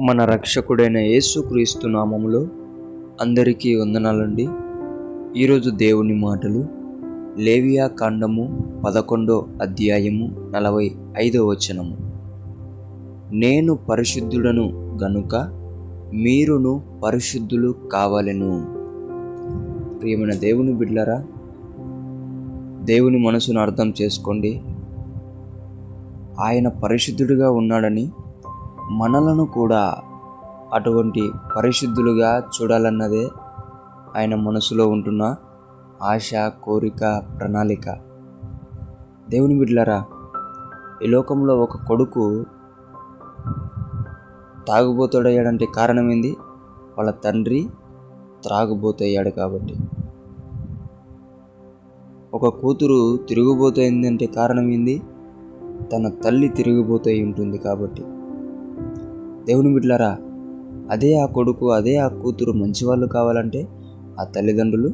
మన రక్షకుడైన యేసుక్రీస్తు నామములో అందరికీ వందనాలండి. ఈరోజు దేవుని మాటలు లేవియా కాండము 11వ అధ్యాయము 45వ వచనము. నేను పరిశుద్ధుడను గనుక మీరును పరిశుద్ధులు కావలెను. ప్రియమైన దేవుని బిడ్డలారా, దేవుని మనసును అర్థం చేసుకోండి. ఆయన పరిశుద్ధుడిగా ఉన్నాడని మనలను కూడా అటువంటి పరిశుద్ధులుగా చూడాలన్నదే ఆయన మనసులో ఉంటున్న ఆశ, కోరిక, ప్రణాళిక. దేవుని బిడ్డలారా, ఈ లోకంలో ఒక కొడుకు తాగుబోతోడయ్యాడంటే కారణం ఏంది? వాళ్ళ తండ్రి త్రాగుబోతయ్యాడు కాబట్టి. ఒక కూతురు తిరుగుబోతయిందంటే కారణం ఏంది? తన తల్లి తిరిగిపోతూ ఉంటుంది కాబట్టి. దేవుని బిడ్డలారా, అదే ఆ కొడుకు, అదే ఆ కూతురు మంచివాళ్ళు కావాలంటే ఆ తల్లిదండ్రులు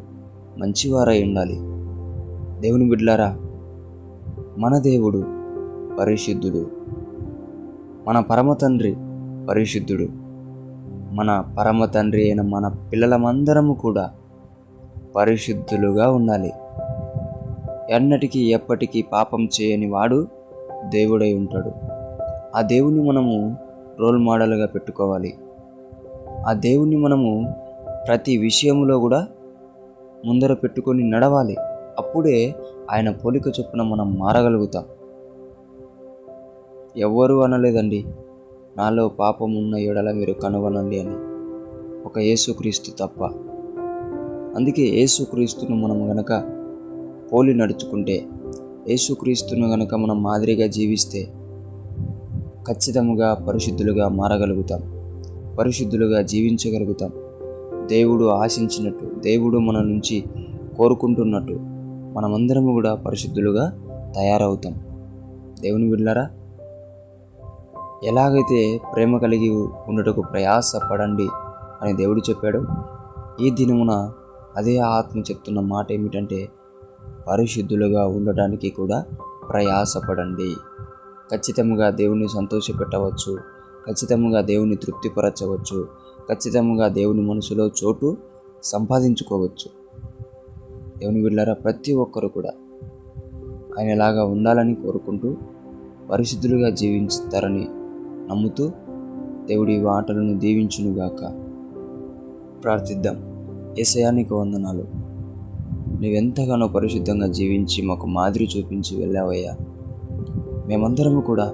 మంచివారై ఉండాలి. దేవుని బిడ్డలారా, మన దేవుడు పరిశుద్ధుడు, మన పరమ తండ్రి పరిశుద్ధుడు. మన పరమ తండ్రి అయిన మన పిల్లలమందరము కూడా పరిశుద్ధులుగా ఉండాలి. ఎన్నటికీ ఎప్పటికీ పాపం చేయని వాడు దేవుడై ఉంటాడు. ఆ దేవుని మనము రోల్ మోడల్గా పెట్టుకోవాలి. ఆ దేవుణ్ణి మనము ప్రతి విషయంలో కూడా ముందర పెట్టుకొని నడవాలి. అప్పుడే ఆయన పోలిక చొప్పున మనం మారగలుగుతాం. ఎవ్వరూ అనలేదండి, నాలో పాపం ఉన్న ఎడల మీరు కనుగొనండి అని, ఒక యేసుక్రీస్తు తప్ప. అందుకే యేసుక్రీస్తును మనం గనక పోలి నడుచుకుంటే, యేసుక్రీస్తును గనక మనం మాదిరిగా జీవిస్తే ఖచ్చితంగా పరిశుద్ధులుగా మారగలుగుతాం, పరిశుద్ధులుగా జీవించగలుగుతాం. దేవుడు ఆశించినట్టు, దేవుడు మన నుంచి కోరుకుంటున్నట్టు మనమందరము కూడా పరిశుద్ధులుగా తయారవుతాం. దేవుని బిడ్డలారా, ఎలాగైతే ప్రేమ కలిగి ఉండటకు ప్రయాసపడండి అని దేవుడు చెప్పాడు, ఈ దినమున అదే ఆత్మ చెప్తున్న మాట ఏమిటంటే పరిశుద్ధులుగా ఉండటానికి కూడా ప్రయాసపడండి. ఖచ్చితంగా దేవుని సంతోషపెట్టవచ్చు, ఖచ్చితంగా దేవుని తృప్తిపరచవచ్చు, ఖచ్చితంగా దేవుని మనసులో చోటు సంపాదించుకోవచ్చు. దేవుని బిడ్డలారా, ప్రతి ఒక్కరు కూడా ఆయనలాగా ఉండాలని కోరుకుంటూ పరిశుద్ధులుగా జీవిస్తారని నమ్ముతూ దేవుడి మాటలను దీవించునుగాక. ప్రార్థిద్దాం. యేసయ్యా, నీకు వందనాలు. నువ్వెంతగానో పరిశుద్ధంగా జీవించి మాకు మాదిరి చూపించి వెళ్ళావయ్యా. మేమందరము కూడా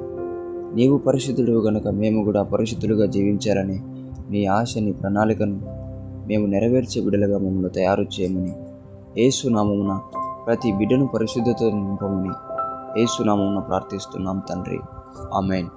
నీవు పరిశుద్ధుడు గనుక మేము కూడా పరిశుద్ధులుగా జీవించాలని నీ ఆశ, నీ ప్రణాళికను మేము నెరవేర్చే బిడ్డలుగా మమ్మల్ని తయారు చేయమని యేసు నామమున ప్రతి బిడ్డను పరిశుద్ధతతో నింపమని యేసు నామమున ప్రార్థిస్తున్నాం తండ్రి. ఆమేన్.